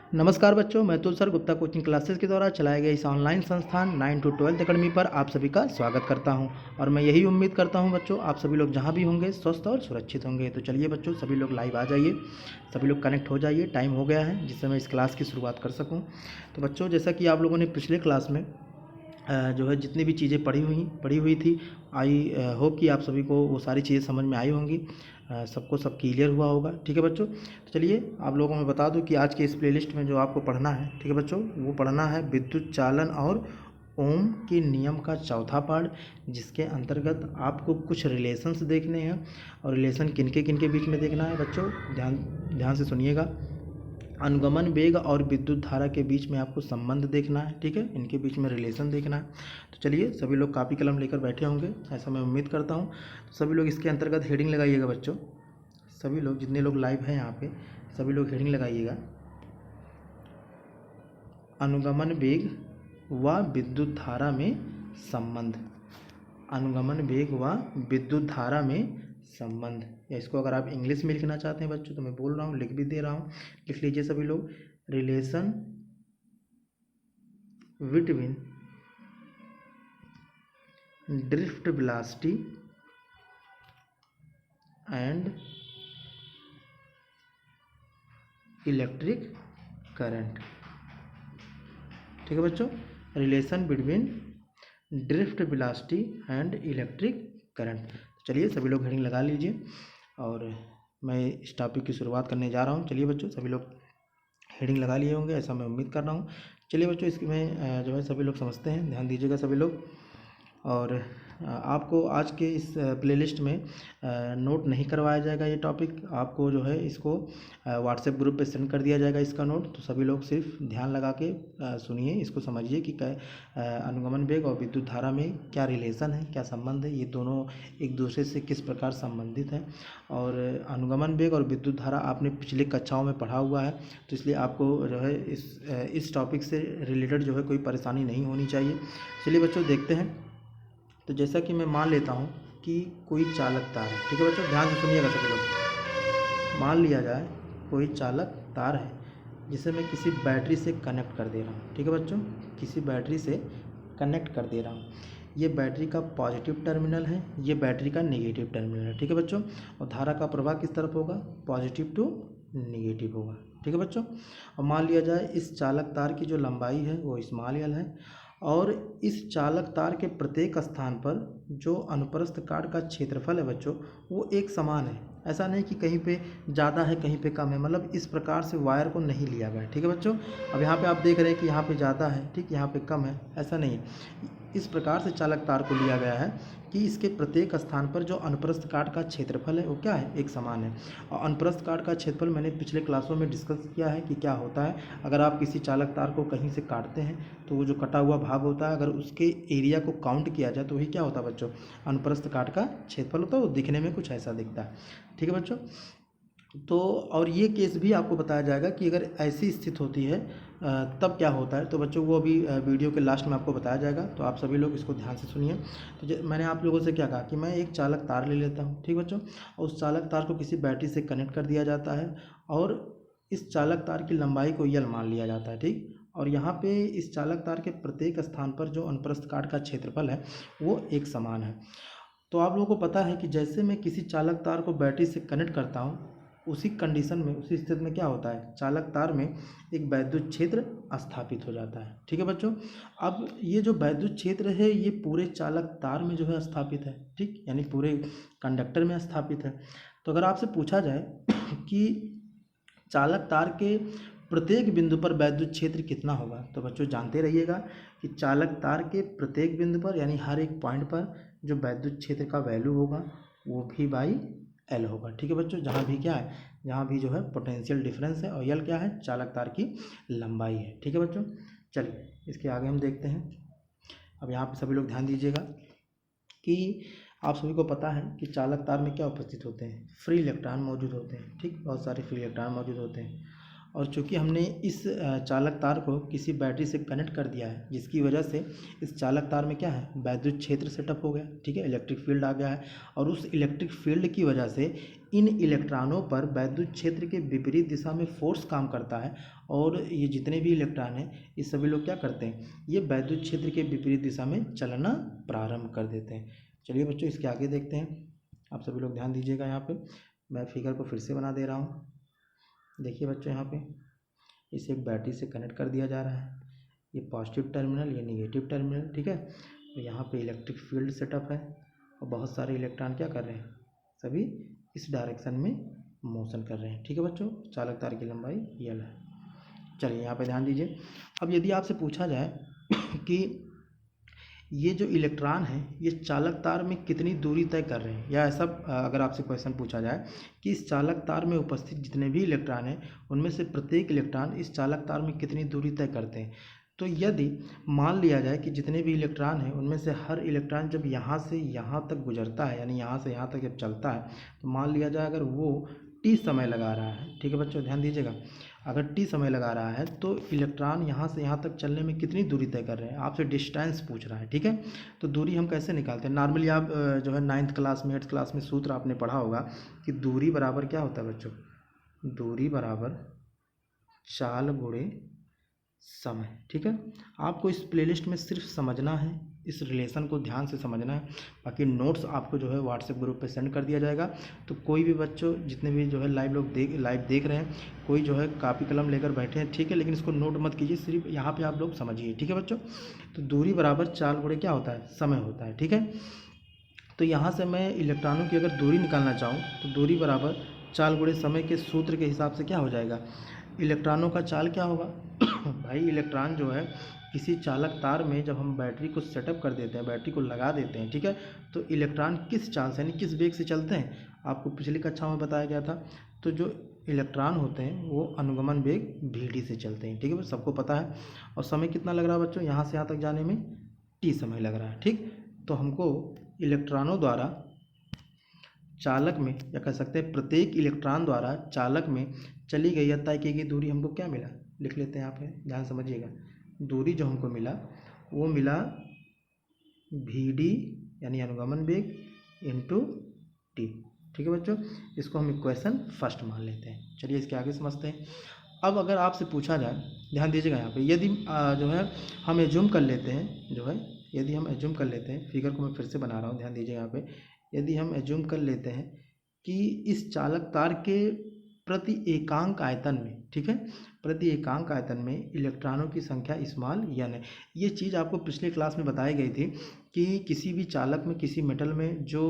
नमस्कार बच्चों, मैं तुलसर गुप्ता कोचिंग क्लासेस के द्वारा चलाए गए इस ऑनलाइन संस्थान 9 to 12 अकेडमी पर आप सभी का स्वागत करता हूं और मैं यही उम्मीद करता हूं बच्चों आप सभी लोग जहां भी होंगे स्वस्थ और सुरक्षित होंगे। तो चलिए बच्चों, सभी लोग लाइव आ जाइए, सभी लोग कनेक्ट हो जाइए। टाइम हो गया है जिससे मैं इस क्लास की शुरुआत कर सकूँ। तो बच्चों, जैसा कि आप लोगों ने पिछले क्लास में जो है जितनी भी चीज़ें पढ़ी हुई थी, आई होप कि आप सभी को वो सारी चीज़ें समझ में आई होंगी, सबको सब क्लियर हुआ होगा। ठीक है बच्चों, तो चलिए आप लोगों को मैं बता दूं कि आज के इस प्लेलिस्ट में जो आपको पढ़ना है, ठीक है बच्चों, वो पढ़ना है विद्युत चालन और ओम के नियम का चौथा पार्ट, जिसके अंतर्गत आपको कुछ रिलेशंस देखने हैं। और रिलेशन किनके किनके बीच में देखना है बच्चों, ध्यान ध्यान से सुनिएगा। अनुगमन वेग और विद्युत धारा के बीच में आपको संबंध देखना है, ठीक है, इनके बीच में रिलेशन देखना है। तो चलिए सभी लोग कापी कलम लेकर बैठे होंगे, ऐसा मैं उम्मीद करता हूँ। तो सभी लोग इसके अंतर्गत हेडिंग लगाइएगा बच्चों, सभी लोग जितने लोग लाइव हैं यहाँ पे सभी लोग हेडिंग लगाइएगा। अनुगमन वेग व विद्युत धारा में संबंध, अनुगमन वेग व विद्युत धारा में संबंध। या इसको अगर आप इंग्लिश में लिखना चाहते हैं बच्चों तो मैं बोल रहा हूँ, लिख भी दे रहा हूँ, लिख लीजिए सभी लोग। Relation between drift velocity and electric current. ठीक है बच्चों, relation between drift velocity and electric current. चलिए सभी लोग हेडिंग लगा लीजिए और मैं इस टॉपिक की शुरुआत करने जा रहा हूँ। चलिए बच्चों, सभी लोग हेडिंग लगा लिए होंगे, ऐसा मैं उम्मीद कर रहा हूँ। चलिए बच्चों, इसमें जो है सभी लोग समझते हैं, ध्यान दीजिएगा सभी लोग। और आपको आज के इस प्लेलिस्ट में नोट नहीं करवाया जाएगा, ये टॉपिक आपको जो है इसको व्हाट्सएप ग्रुप पे सेंड कर दिया जाएगा इसका नोट। तो सभी लोग सिर्फ ध्यान लगा के सुनिए, इसको समझिए कि अनुगमन वेग और विद्युत धारा में क्या रिलेशन है, क्या संबंध है, ये दोनों एक दूसरे से किस प्रकार संबंधित हैं। और अनुगमन वेग और विद्युत धारा आपने पिछले कक्षाओं में पढ़ा हुआ है, तो इसलिए आपको जो है इस टॉपिक से रिलेटेड जो है कोई परेशानी नहीं होनी चाहिए। चलिए बच्चों देखते हैं। तो जैसा कि मैं मान लेता हूँ कि कोई चालक तार है, ठीक है बच्चों, ध्यान से सुनिएगा सभी लोग। मान लिया जाए कोई चालक तार है जिसे मैं किसी बैटरी से कनेक्ट कर दे रहा हूँ, ठीक है बच्चों, किसी बैटरी से कनेक्ट कर दे रहा हूँ। ये बैटरी का पॉजिटिव टर्मिनल है, ये बैटरी का नेगेटिव टर्मिनल है, ठीक है बच्चों। और धारा का प्रवाह किस तरफ होगा, पॉजिटिव टू नेगेटिव होगा, ठीक है बच्चों। और मान लिया जाए इस चालक तार की जो लंबाई है वो स्मॉल एल है और इस चालक तार के प्रत्येक स्थान पर जो अनुप्रस्थ काट का क्षेत्रफल है बच्चों वो एक समान है। ऐसा नहीं कि कहीं पे ज़्यादा है कहीं पे कम है, मतलब इस प्रकार से वायर को नहीं लिया गया है, ठीक है बच्चों। अब यहाँ पे आप देख रहे हैं कि यहाँ पे ज़्यादा है, ठीक, यहाँ पे कम है, ऐसा नहीं है। इस प्रकार से चालक तार को लिया गया है कि इसके प्रत्येक स्थान पर जो अनुप्रस्थ काट का क्षेत्रफल है वो क्या है, एक समान है। और अनुप्रस्थ काट का क्षेत्रफल मैंने पिछले क्लासों में डिस्कस किया है कि क्या होता है। अगर आप किसी चालक तार को कहीं से काटते हैं तो वो जो कटा हुआ भाग होता है, अगर उसके एरिया को काउंट किया जाए तो वही क्या होता है बच्चों, अनुप्रस्थ काट का क्षेत्रफल होता है। वो दिखने में कुछ ऐसा दिखता है, ठीक है बच्चों। तो और ये केस भी आपको बताया जाएगा कि अगर ऐसी स्थिति होती है तब क्या होता है। तो बच्चों वो अभी वीडियो के लास्ट में आपको बताया जाएगा, तो आप सभी लोग इसको ध्यान से सुनिए। तो मैंने आप लोगों से क्या कहा कि मैं एक चालक तार ले लेता हूँ, ठीक बच्चों, और उस चालक तार को किसी बैटरी से कनेक्ट कर दिया जाता है और इस चालक तार की लंबाई को यल मान लिया जाता है, ठीक। और यहाँ पे इस चालक तार के प्रत्येक स्थान पर जो अनुप्रस्थ काट का क्षेत्रफल है वो एक समान है। तो आप लोगों को पता है कि जैसे मैं किसी चालक तार को बैटरी से कनेक्ट करता हूँ उसी कंडीशन में, उसी स्थिति में क्या होता है, चालक तार में एक वैद्युत क्षेत्र स्थापित हो जाता है, ठीक है बच्चों। अब ये जो वैद्युत क्षेत्र है ये पूरे चालक तार में जो है स्थापित है, ठीक, यानी पूरे कंडक्टर में स्थापित है। तो अगर आपसे पूछा जाए कि चालक तार के प्रत्येक बिंदु पर वैद्युत क्षेत्र कितना होगा, तो बच्चों जानते रहिएगा कि चालक तार के प्रत्येक बिंदु पर यानी हर एक पॉइंट पर जो वैद्युत क्षेत्र का वैल्यू होगा वो भी बाई एल होगा, ठीक है बच्चों। जहाँ भी क्या है, जहाँ भी जो है पोटेंशियल डिफरेंस है और एल क्या है, चालक तार की लंबाई है, ठीक है बच्चों। चलिए इसके आगे हम देखते हैं। अब यहाँ पे सभी लोग ध्यान दीजिएगा कि आप सभी को पता है कि चालक तार में क्या उपस्थित होते हैं, फ्री इलेक्ट्रॉन मौजूद होते हैं, ठीक, बहुत सारे फ्री इलेक्ट्रॉन मौजूद होते हैं। और चूँकि हमने इस चालक तार को किसी बैटरी से कनेक्ट कर दिया है, जिसकी वजह से इस चालक तार में क्या है, वैद्युत क्षेत्र सेटअप हो गया, ठीक है, इलेक्ट्रिक फील्ड आ गया है। और उस इलेक्ट्रिक फील्ड की वजह से इन इलेक्ट्रॉनों पर वैद्युत क्षेत्र के विपरीत दिशा में फोर्स काम करता है, और ये जितने भी इलेक्ट्रॉन हैं ये सभी लोग क्या करते हैं, ये वैद्युत क्षेत्र के विपरीत दिशा में चलना प्रारंभ कर देते हैं। चलिए बच्चों, इसके आगे देखते हैं। आप सभी लोग ध्यान दीजिएगा, यहाँ पे मैं फिगर को फिर से बना दे रहा हूँ। देखिए बच्चों, यहाँ पे इसे एक बैटरी से कनेक्ट कर दिया जा रहा है, ये पॉजिटिव टर्मिनल, ये निगेटिव टर्मिनल, ठीक है। तो यहाँ पे इलेक्ट्रिक फील्ड सेटअप है और बहुत सारे इलेक्ट्रॉन क्या कर रहे हैं, सभी इस डायरेक्शन में मोशन कर रहे हैं, ठीक है बच्चों। चालक तार की लंबाई L है। चलिए यहाँ पे ध्यान दीजिए। अब यदि आपसे पूछा जाए कि ये जो इलेक्ट्रॉन है ये चालक तार में कितनी दूरी तय कर रहे हैं, या ऐसा अगर आपसे क्वेश्चन पूछा जाए कि इस चालक तार में उपस्थित जितने भी इलेक्ट्रॉन हैं उनमें से प्रत्येक इलेक्ट्रॉन इस चालक तार में कितनी दूरी तय करते हैं, तो यदि मान लिया जाए कि जितने भी इलेक्ट्रॉन हैं उनमें से हर इलेक्ट्रॉन जब यहाँ से यहाँ तक गुजरता है, यानी यहाँ से यहाँ तक जब चलता है, तो मान लिया जाए अगर वो t समय लगा रहा है, ठीक है बच्चों, ध्यान दीजिएगा। अगर t समय लगा रहा है तो इलेक्ट्रॉन यहाँ से यहाँ तक चलने में कितनी दूरी तय कर रहे हैं, आपसे डिस्टेंस पूछ रहा है, ठीक है। तो दूरी हम कैसे निकालते हैं, नॉर्मली आप जो है 9th क्लास में 8th क्लास में सूत्र आपने पढ़ा होगा कि दूरी बराबर क्या होता है बच्चों, दूरी बराबर चाल गुणे समय, ठीक है। आपको इस प्लेलिस्ट में सिर्फ समझना है, इस रिलेशन को ध्यान से समझना है। बाकी नोट्स आपको जो है व्हाट्सएप ग्रुप पे सेंड कर दिया जाएगा। तो कोई भी बच्चों जितने भी जो है लाइव देख रहे हैं, कोई जो है कापी कलम लेकर बैठे हैं, ठीक है, लेकिन इसको नोट मत कीजिए, सिर्फ यहाँ पे आप लोग समझिए, ठीक है बच्चों। तो दूरी बराबर चाल गुणे क्या होता है, समय होता है, ठीक है। तो यहाँ से मैं इलेक्ट्रॉनों की अगर दूरी निकालना चाहूँ तो दूरी बराबर चाल गुणे समय के सूत्र के हिसाब से क्या हो जाएगा, इलेक्ट्रॉनों का चाल क्या होगा भाई इलेक्ट्रॉन जो है किसी चालक तार में जब हम बैटरी को सेटअप कर देते हैं, बैटरी को लगा देते हैं, ठीक है, तो इलेक्ट्रॉन किस चाल से यानी किस वेग से चलते हैं, आपको पिछली कक्षा में बताया गया था। तो जो इलेक्ट्रॉन होते हैं वो अनुगमन वेग vd से चलते हैं, ठीक है, सबको पता है। और समय कितना लग रहा है बच्चों, यहाँ से यहाँ तक जाने में t समय लग रहा है, ठीक। तो हमको इलेक्ट्रॉनों द्वारा चालक में, या कह सकते हैं प्रत्येक इलेक्ट्रॉन द्वारा चालक में चली गई या तय की गई दूरी हमको क्या मिला, लिख लेते हैं यहाँ पे, ध्यान समझिएगा। दूरी जो हमको मिला वो मिला vd यानी अनुगमन वेग इंटू t, ठीक है बच्चों। इसको हम इक्वेशन फर्स्ट मान लेते हैं। चलिए इसके आगे समझते हैं। अब अगर आपसे पूछा जाए, ध्यान दीजिएगा यहाँ पे, यदि जो है हम एज्यूम कर लेते हैं, जो है यदि हम एज्यूम कर लेते हैं, फिगर को मैं फिर से बना रहा हूँ, ध्यान दीजिएगा यहाँ पे, यदि हम एज्यूम कर लेते हैं कि इस चालक तार के प्रति एकांक आयतन में, ठीक है, प्रति एकांक आयतन में इलेक्ट्रॉनों की संख्या स्मॉल n है। ये चीज़ आपको पिछले क्लास में बताई गई थी कि किसी भी चालक में, किसी मेटल में जो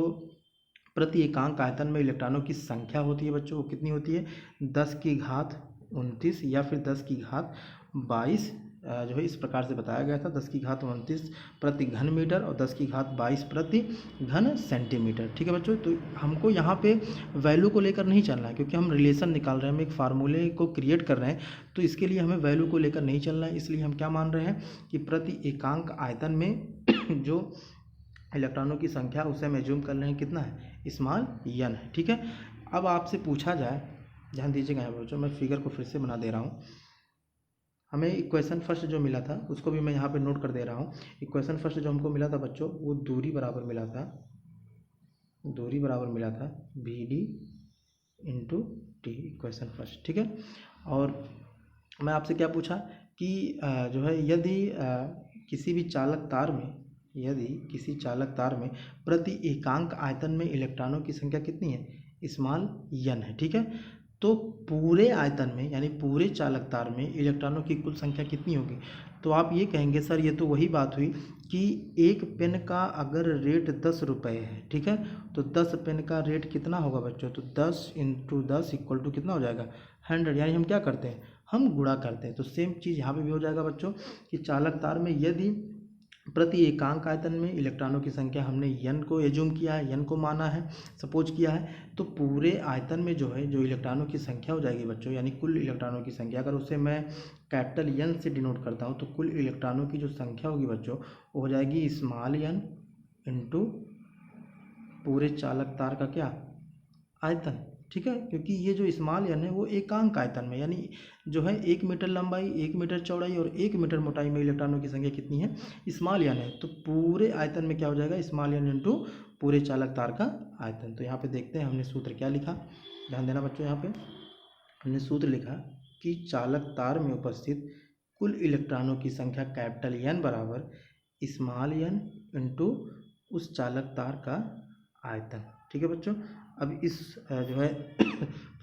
प्रति एकांक आयतन में इलेक्ट्रॉनों की संख्या होती है बच्चों, वो कितनी होती है, 10 की घात 29 या फिर 10 की घात 22 जो है इस प्रकार से बताया गया था, 10 की घात 29 प्रति घन मीटर और 10 की घात 22 प्रति घन सेंटीमीटर, ठीक है बच्चों। तो हमको यहाँ पे वैल्यू को लेकर नहीं चलना है, क्योंकि हम रिलेशन निकाल रहे हैं, हम एक फार्मूले को क्रिएट कर रहे हैं, तो इसके लिए हमें वैल्यू को लेकर नहीं चलना है। इसलिए हम क्या मान रहे हैं कि प्रति एकांक आयतन में जो इलेक्ट्रॉनों की संख्या उसे हम एज्यूम कर रहे हैं कितना है, स्मॉल n है, ठीक है। अब आपसे पूछा जाए, ध्यान दीजिएगा यहाँ बच्चों, मैं फिगर को फिर से बना दे रहा हूँ। हमें इक्वेशन फर्स्ट जो मिला था उसको भी मैं यहाँ पे नोट कर दे रहा हूँ। इक्वेशन फर्स्ट जो हमको मिला था बच्चों, वो दूरी बराबर मिला था, दूरी बराबर मिला था vd into t, equation first, ठीक है। और मैं आपसे क्या पूछा कि जो है यदि किसी भी चालक तार में, यदि किसी चालक तार में प्रति एकांक आयतन में इलेक्ट्रॉनों की संख्या कितनी है, स्मॉल n है, ठीक है। तो पूरे आयतन में यानी पूरे चालक तार में इलेक्ट्रॉनों की कुल संख्या कितनी होगी, तो आप ये कहेंगे सर ये तो वही बात हुई कि एक पेन का अगर रेट 10 रुपये है, ठीक है, तो 10 पेन का रेट कितना होगा बच्चों, तो 10 इंटू 10 इक्वल टू कितना हो जाएगा 100, यानी हम क्या करते हैं, हम गुणा करते हैं। तो सेम चीज़ यहाँ पे भी हो जाएगा बच्चों कि चालक तार में यदि प्रति एकांक आयतन में इलेक्ट्रॉनों की संख्या हमने n को एज्यूम किया है, n को माना है, सपोज किया है, तो पूरे आयतन में जो है जो इलेक्ट्रॉनों की संख्या हो जाएगी बच्चों, यानी कुल इलेक्ट्रॉनों की संख्या, अगर उसे मैं कैपिटल N से डिनोट करता हूँ तो कुल इलेक्ट्रॉनों की जो संख्या होगी बच्चों वो हो जाएगी स्मॉल n इंटू पूरे चालक तार का क्या आयतन, ठीक है, क्योंकि ये जो स्मॉल n है वो एकांक आयतन में, यानी जो है 1 मीटर लंबाई, 1 मीटर चौड़ाई और 1 मीटर मोटाई में इलेक्ट्रॉनों की संख्या कितनी है, स्मॉल n है। तो पूरे आयतन में क्या हो जाएगा, स्मॉल n इंटू पूरे चालक तार का आयतन। तो यहाँ पे देखते हैं हमने सूत्र क्या लिखा, ध्यान देना बच्चों। यहाँ पे हमने सूत्र लिखा कि चालक तार में उपस्थित कुल इलेक्ट्रॉनों की संख्या कैपिटल N बराबर स्मॉल n इंटू उस चालक तार का आयतन। ठीक है बच्चों, अब इस जो है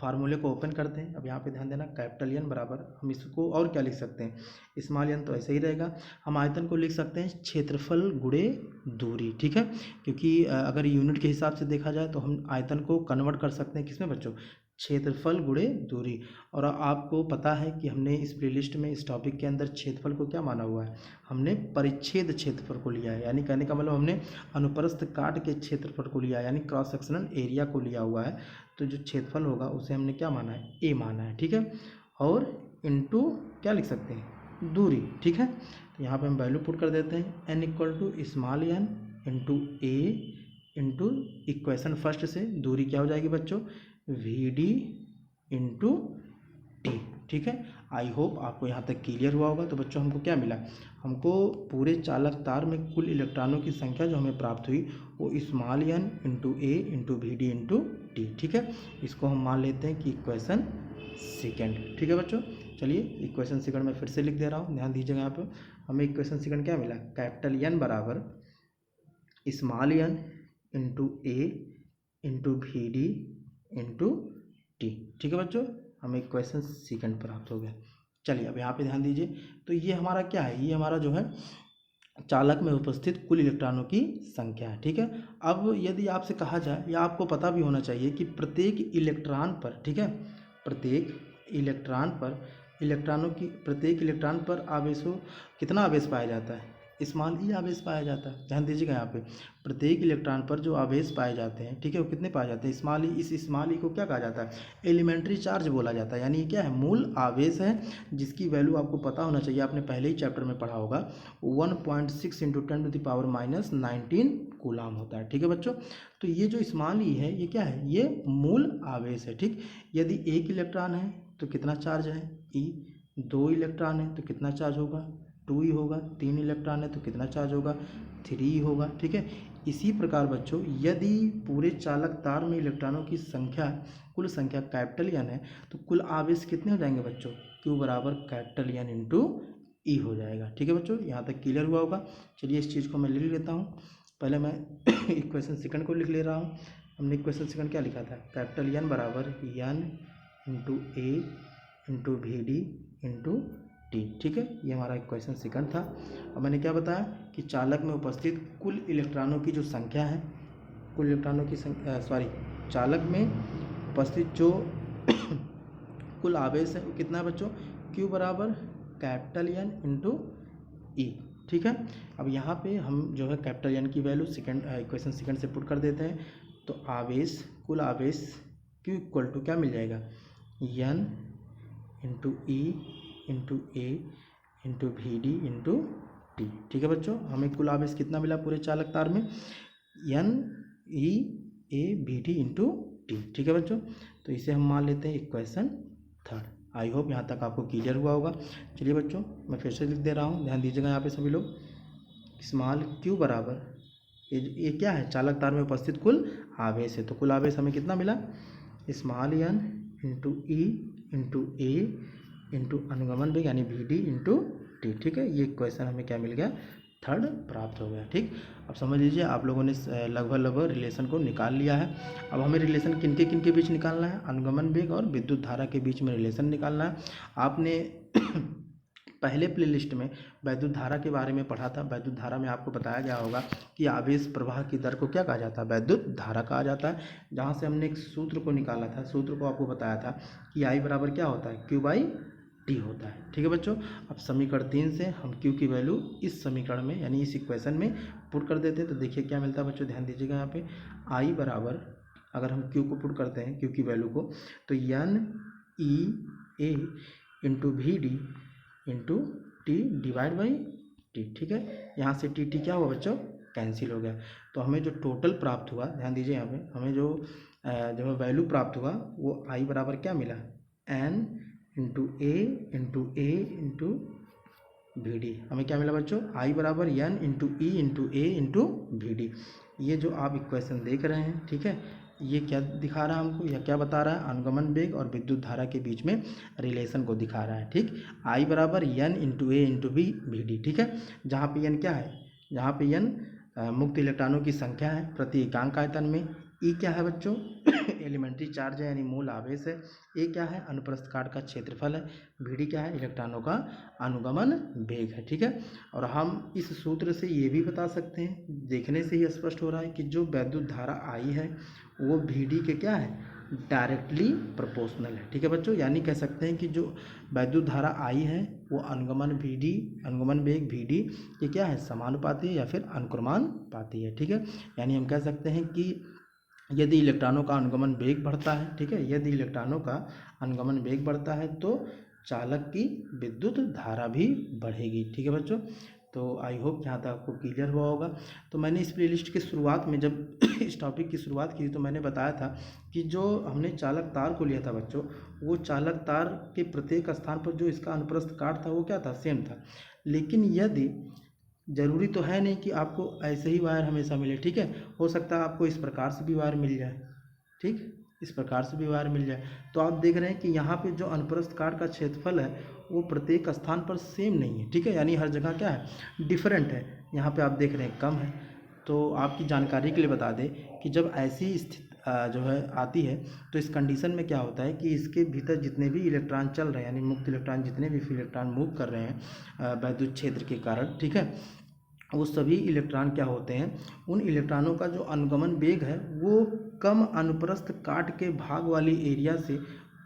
फार्मूले को ओपन करते हैं। अब यहाँ पे ध्यान देना, कैपिटल N बराबर हम इसको और क्या लिख सकते हैं, स्मॉल n तो ऐसे ही रहेगा। हम आयतन को लिख सकते हैं क्षेत्रफल गुणे दूरी। ठीक है, क्योंकि अगर यूनिट के हिसाब से देखा जाए तो हम आयतन को कन्वर्ट कर सकते हैं किसमें बच्चों, क्षेत्रफल गुणे दूरी। और आपको पता है कि हमने इस प्लेलिस्ट में इस टॉपिक के अंदर क्षेत्रफल को क्या माना हुआ है, हमने परिच्छेद क्षेत्रफल को लिया है, यानी कहने का मतलब हमने अनुप्रस्थ काट के क्षेत्रफल को लिया है, यानी क्रॉस सेक्शनल एरिया को लिया हुआ है। तो जो क्षेत्रफल होगा उसे हमने क्या माना है, ए माना है। ठीक है, और इनटू क्या लिख सकते हैं, दूरी। ठीक है, तो यहाँ पे हम वैल्यू पुट कर देते हैं, n equal to small n into A into equation first से दूरी क्या हो जाएगी बच्चों, वी डी इंटू टी। ठीक है, आई होप आपको यहाँ तक क्लियर हुआ होगा। तो बच्चों हमको क्या मिला, हमको पूरे चालक तार में कुल इलेक्ट्रॉनों की संख्या जो हमें प्राप्त हुई वो small n into A into V D into T. ठीक है, इसको हम मान लेते हैं कि इक्वेशन सेकेंड। ठीक है बच्चों, चलिए इक्वेशन सेकेंड में फिर से लिख दे रहा हूँ, ध्यान दीजिएगा। यहाँ पर हमें इक्वेशन सेकेंड क्या मिला, कैपिटल N बराबर small n into A into V D into T. ठीक है बच्चों, हमें इक्वेशन सेकंड प्राप्त हो गया। चलिए अब यहाँ पे ध्यान दीजिए, तो ये हमारा क्या है, ये हमारा जो है चालक में उपस्थित कुल इलेक्ट्रॉनों की संख्या है। ठीक है, अब यदि आपसे कहा जाए, या आपको पता भी होना चाहिए कि प्रत्येक इलेक्ट्रॉन पर, ठीक है, प्रत्येक इलेक्ट्रॉन पर प्रत्येक इलेक्ट्रॉन पर आवेशों कितना आवेश पाया जाता है, स्मॉल ई आवेश पाया जाता है। ध्यान दीजिएगा, यहाँ पे प्रत्येक इलेक्ट्रॉन पर जो आवेश पाए जाते हैं, ठीक है, वो कितने पाए जाते हैं, स्मॉल ई। इस स्मॉल ई को क्या कहा जाता है, एलिमेंट्री चार्ज बोला जाता है, यानी ये क्या है, मूल आवेश है, जिसकी वैल्यू आपको पता होना चाहिए, आपने पहले ही चैप्टर में पढ़ा होगा, 1.6 इंटू 10⁻⁻19 कूलाम होता है। ठीक है बच्चों, तो ये जो स्मॉल ई है ये क्या है, ये मूल आवेश है। ठीक, यदि एक इलेक्ट्रॉन है तो कितना चार्ज है, ई। 2 इलेक्ट्रॉन है तो कितना चार्ज होगा, 2 होगा। 3 इलेक्ट्रॉन है तो कितना चार्ज होगा, 3 होगा। ठीक है, इसी प्रकार बच्चों यदि पूरे चालक तार में इलेक्ट्रॉनों की संख्या, कुल संख्या कैपिटल N है तो कुल आवेश कितने हो जाएंगे बच्चों, Q बराबर कैपिटल N इंटू ई हो जाएगा। ठीक है बच्चों, यहाँ तक क्लियर हुआ होगा। चलिए इस चीज़ को मैं लिख लेता हूँ, पहले मैं इक्वेशन सेकंड को लिख ले रहा हूँ। हमने इक्वेशन सेकंड क्या लिखा था, कैपिटल N बराबर N into A into V D into T. ठीक है, ये हमारा इक्वेशन सेकंड था। और मैंने क्या बताया कि चालक में उपस्थित कुल इलेक्ट्रॉनों की जो संख्या है, कुल इलेक्ट्रॉनों की संख्या, चालक में उपस्थित जो कुल आवेश है वो कितना है बच्चों, Q बराबर कैपिटल N इंटू ई। ठीक है, अब यहाँ पे हम जो है कैपिटल N की वैल्यू सेकंड इक्वेशन सेकंड से पुट कर देते हैं। तो आवेश, कुल आवेश Q इक्वल टू क्या मिल जाएगा, N into E into A into V D into T. ठीक है बच्चों, हमें कुल आवेश कितना मिला पूरे चालक तार में, N E A V D into T. ठीक है बच्चों, तो इसे हम मान लेते हैं इक्वेशन थर्ड। आई होप यहाँ तक आपको क्लियर हुआ होगा। चलिए बच्चों मैं फिर से लिख दे रहा हूँ, ध्यान दीजिएगा यहाँ पे सभी लोग। स्मॉल Q बराबर ये क्या है, चालक तार में उपस्थित कुल आवेश है। तो कुल आवेश हमें कितना मिला, small n into E into A into अनुगमन वेग यानी वी डी इंटू टी। ठीक है, ये क्वेश्चन हमें क्या मिल गया, थर्ड प्राप्त हो गया। ठीक, अब समझ लीजिए आप लोगों ने लगभग रिलेशन को निकाल लिया है। अब हमें रिलेशन किन के बीच निकालना है, अनुगमन वेग और विद्युत धारा के बीच में रिलेशन निकालना है। आपने पहले प्लेलिस्ट में वैद्युत धारा के बारे में पढ़ा था। वैद्युत धारा में आपको बताया गया होगा कि आवेश प्रवाह की दर को क्या कहा जाता है, वैद्युत धारा कहा जाता है। जहाँ से हमने एक सूत्र को निकाला था, सूत्र को आपको बताया था कि I बराबर क्या होता है, Q बाई टी होता है। ठीक है बच्चों, अब समीकरण 3 से हम Q की वैल्यू इस समीकरण में यानी इस इक्वेशन में पुट कर देते हैं। तो देखिए क्या मिलता है बच्चों, ध्यान दीजिएगा यहाँ पे I बराबर, अगर हम Q को पुट करते हैं, Q की वैल्यू को, तो N E A into V D into T divide by T. ठीक है, यहाँ से टी क्या हुआ बच्चों, कैंसिल हो गया। तो हमें जो टोटल प्राप्त हुआ, ध्यान दीजिए यहाँ पे, हमें जो है वैल्यू प्राप्त हुआ वो आई बराबर क्या मिला, N into A into V D. हमें क्या मिला बच्चों, आई बराबर N into E into A into V D. ये जो आप इक्वेशन देख रहे हैं, ठीक है, ये क्या दिखा रहा है हमको, या क्या बता रहा है, अनुगमन वेग और विद्युत धारा के बीच में रिलेशन को दिखा रहा है। ठीक, आई बराबर N into A into V D. ठीक है, जहाँ पे एन क्या है, जहाँ पे एन मुक्त इलेक्ट्रॉनों की संख्या है प्रति एकांक आयतन में, ई क्या है बच्चों एलिमेंट्री चार्ज है यानी मूल आवेश है, ए क्या है अनुप्रस्थ काट का क्षेत्रफल है, वी डी क्या है इलेक्ट्रॉनों का अनुगमन वेग है। ठीक है, और हम इस सूत्र से ये भी बता सकते हैं, देखने से ही स्पष्ट हो रहा है कि जो वैद्युत धारा आई है वो वी डी के क्या है, डायरेक्टली प्रोपोर्शनल है। ठीक है बच्चों, यानी कह सकते हैं कि जो वैद्युत धारा आई है वो अनुगमन वेग वी डी ये क्या है, समानुपाती है या फिर अनुक्रमानुपाती है। ठीक है, यानी हम कह सकते हैं कि यदि इलेक्ट्रॉनों का अनुगमन वेग बढ़ता है, ठीक है, यदि इलेक्ट्रॉनों का अनुगमन वेग बढ़ता है तो चालक की विद्युत धारा भी बढ़ेगी। ठीक है बच्चों, तो आई होप यहाँ तक आपको क्लियर हुआ होगा। तो मैंने इस प्लेलिस्ट की शुरुआत में जब इस टॉपिक की शुरुआत की तो मैंने बताया था कि जो हमने चालक तार को लिया था बच्चों, वो चालक तार के प्रत्येक स्थान पर जो इसका अनुप्रस्थ काट था वो क्या था, सेम था। लेकिन यदि ज़रूरी तो है नहीं कि आपको ऐसे ही वायर हमेशा मिले, ठीक है, हो सकता है आपको इस प्रकार से भी वायर मिल जाए, ठीक, इस प्रकार से भी वायर मिल जाए। तो आप देख रहे हैं कि यहाँ पे जो अनुप्रस्थ काट का क्षेत्रफल है वो प्रत्येक स्थान पर सेम नहीं है। ठीक है, यानी हर जगह क्या है, डिफरेंट है। यहाँ पे आप देख रहे हैं कम है। तो आपकी जानकारी के लिए बता दें कि जब ऐसी स्थिति जो है आती है तो इस कंडीशन में क्या होता है कि इसके भीतर जितने भी इलेक्ट्रॉन चल रहे हैं, यानी मुक्त इलेक्ट्रॉन जितने भी इलेक्ट्रॉन मूव कर रहे हैं वैद्युत क्षेत्र के कारण, ठीक है, वो सभी इलेक्ट्रॉन क्या होते हैं, उन इलेक्ट्रॉनों का जो अनुगमन वेग है वो कम अनुप्रस्थ काट के भाग वाली एरिया से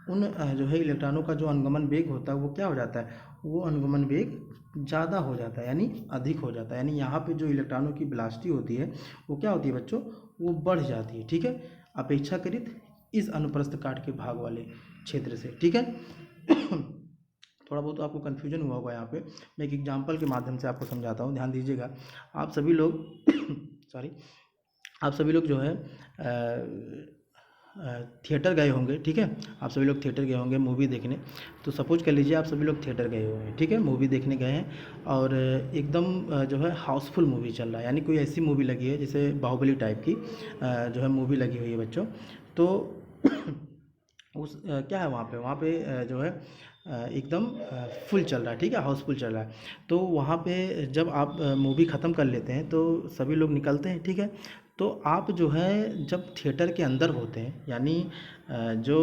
उन जो है इलेक्ट्रॉनों का जो अनुगमन वेग होता है वो क्या हो जाता है, वो अनुगमन वेग ज़्यादा हो जाता है यानी अधिक हो जाता है। यानी यहाँ पे जो इलेक्ट्रॉनों की वेलोसिटी होती है वो क्या होती है बच्चों, वो बढ़ जाती है। ठीक है, अपेक्षाकृत इस अनुप्रस्थ काट के भाग वाले क्षेत्र से। ठीक है थोड़ा बहुत आपको कन्फ्यूजन हुआ होगा यहाँ पे, मैं एक एग्जांपल के माध्यम से आपको समझाता हूँ, ध्यान दीजिएगा। आप सभी लोग सॉरी आप सभी लोग जो है थिएटर गए होंगे, ठीक है, आप सभी लोग थिएटर गए होंगे मूवी देखने। तो सपोज कर लीजिए आप सभी लोग थिएटर गए हुए हैं, ठीक है, मूवी देखने गए हैं और एकदम जो है हाउसफुल मूवी चल रहा है, यानी कोई ऐसी मूवी लगी है जैसे बाहुबली टाइप की जो है मूवी लगी हुई है बच्चों। तो उस क्या है वहाँ पे जो है एकदम फुल चल रहा है, ठीक है, हाउसफुल चल रहा है। तो वहाँ पे जब आप मूवी ख़त्म कर लेते हैं तो सभी लोग निकलते हैं, ठीक है। तो आप जो है जब थिएटर के अंदर होते हैं, यानी जो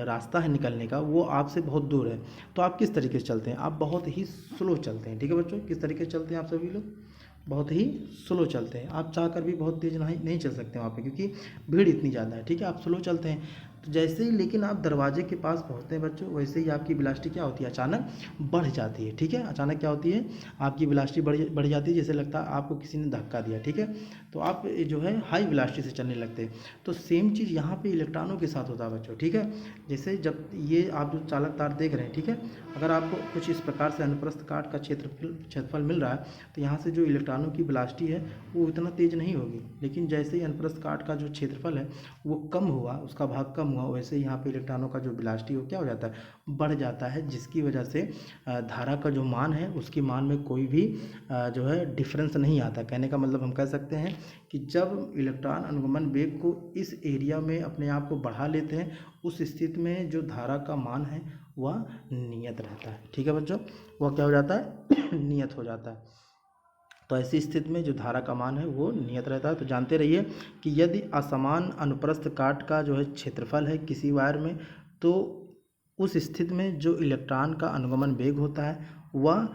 रास्ता है निकलने का वो आपसे बहुत दूर है, तो आप किस तरीके से चलते हैं, आप बहुत ही स्लो चलते हैं। ठीक है बच्चों, किस तरीके से चलते हैं आप सभी लोग, बहुत ही स्लो चलते हैं। आप चाह कर भी बहुत तेज़ नहीं चल सकते वहाँ पे, क्योंकि भीड़ इतनी ज़्यादा है, ठीक है, आप स्लो चलते हैं। तो जैसे ही लेकिन आप दरवाजे के पास पहुँचते हैं बच्चों, वैसे ही आपकी वेलोसिटी क्या होती है, अचानक बढ़ जाती है। ठीक है, अचानक क्या होती है, आपकी वेलोसिटी बढ़ जाती है, जैसे लगता है आपको किसी ने धक्का दिया। ठीक है, तो आप जो है हाई वेलोसिटी से चलने लगते हैं। तो सेम चीज़ यहाँ पे इलेक्ट्रॉनों के साथ होता है बच्चों। ठीक है, जैसे जब ये आप जो चालक तार देख रहे हैं, ठीक है, अगर आपको कुछ इस प्रकार से अनुप्रस्थ काट का क्षेत्रफल मिल रहा है तो यहाँ से जो इलेक्ट्रॉनों की वेलोसिटी है वो इतना तेज़ नहीं होगी। लेकिन जैसे ही अनुप्रस्थ काट का जो क्षेत्रफल है वो कम हुआ, उसका भाग कम हुआ, वैसे ही यहाँ पे इलेक्ट्रॉनों का जो वेलोसिटी वो क्या हो जाता है, बढ़ जाता है, जिसकी वजह से धारा का जो मान है उसके मान में कोई भी जो है डिफरेंस नहीं आता। कहने का मतलब हम कह सकते हैं कि जब इलेक्ट्रॉन अनुगमन वेग को इस एरिया में अपने आप को बढ़ा लेते हैं, उस स्थिति में जो धारा का मान है वह नियत रहता है। ठीक है बच्चों, वह क्या हो जाता है नियत हो जाता है। तो ऐसी स्थिति में जो धारा का मान है वो नियत रहता है। तो जानते रहिए कि यदि असमान अनुप्रस्थ काट का जो है क्षेत्रफल है किसी वायर में, तो उस स्थिति में जो इलेक्ट्रॉन का अनुगमन वेग होता है वह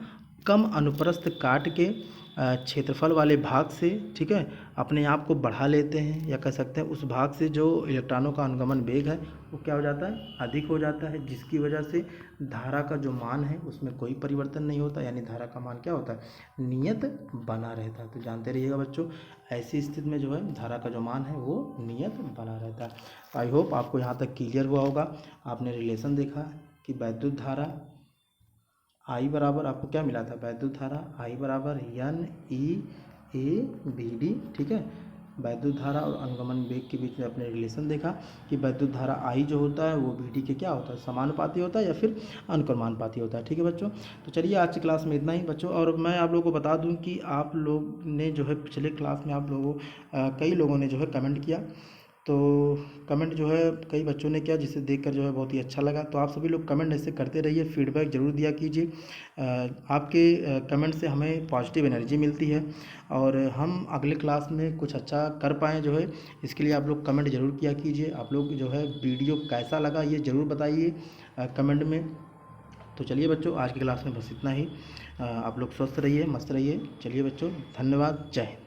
कम अनुप्रस्थ काट के क्षेत्रफल वाले भाग से, ठीक है, अपने आप को बढ़ा लेते हैं, या कह सकते हैं उस भाग से जो इलेक्ट्रॉनों का अनुगमन वेग है वो क्या हो जाता है, अधिक हो जाता है, जिसकी वजह से धारा का जो मान है उसमें कोई परिवर्तन नहीं होता, यानी धारा का मान क्या होता है, नियत बना रहता है। तो जानते रहिएगा बच्चों, ऐसी स्थिति में जो है धारा का जो मान है वो नियत बना रहता है। आई होप आपको यहाँ तक क्लियर हुआ होगा। आपने रिलेशन देखा कि वैद्युत धारा आई बराबर आपको क्या मिला था, वैद्युत धारा आई बराबर एन ई ABD, ठीक है। वैद्युत धारा और अनुगमन वेग के बीच में अपने रिलेशन देखा कि वैद्युत धारा I जो होता है वो BD के क्या होता है, समानुपाती होता है या फिर अनुक्रमानुपाती होता है, ठीक है बच्चों। तो चलिए आज की क्लास में इतना ही बच्चों। और मैं आप लोगों को बता दूं कि आप लोग ने जो है पिछले क्लास में आप लोगों कई लोगों ने जो है कमेंट किया, तो कमेंट जो है कई बच्चों ने किया जिसे देखकर जो है बहुत ही अच्छा लगा। तो आप सभी लोग कमेंट ऐसे करते रहिए, फीडबैक ज़रूर दिया कीजिए। आपके कमेंट से हमें पॉजिटिव एनर्जी मिलती है और हम अगले क्लास में कुछ अच्छा कर पाएँ जो है, इसके लिए आप लोग कमेंट ज़रूर किया कीजिए। आप लोग जो है वीडियो कैसा लगा ये ज़रूर बताइए कमेंट में। तो चलिए बच्चों आज की क्लास में बस इतना ही। आप लोग स्वस्थ रहिए, मस्त रहिए। चलिए बच्चों, धन्यवाद, जय हिंद।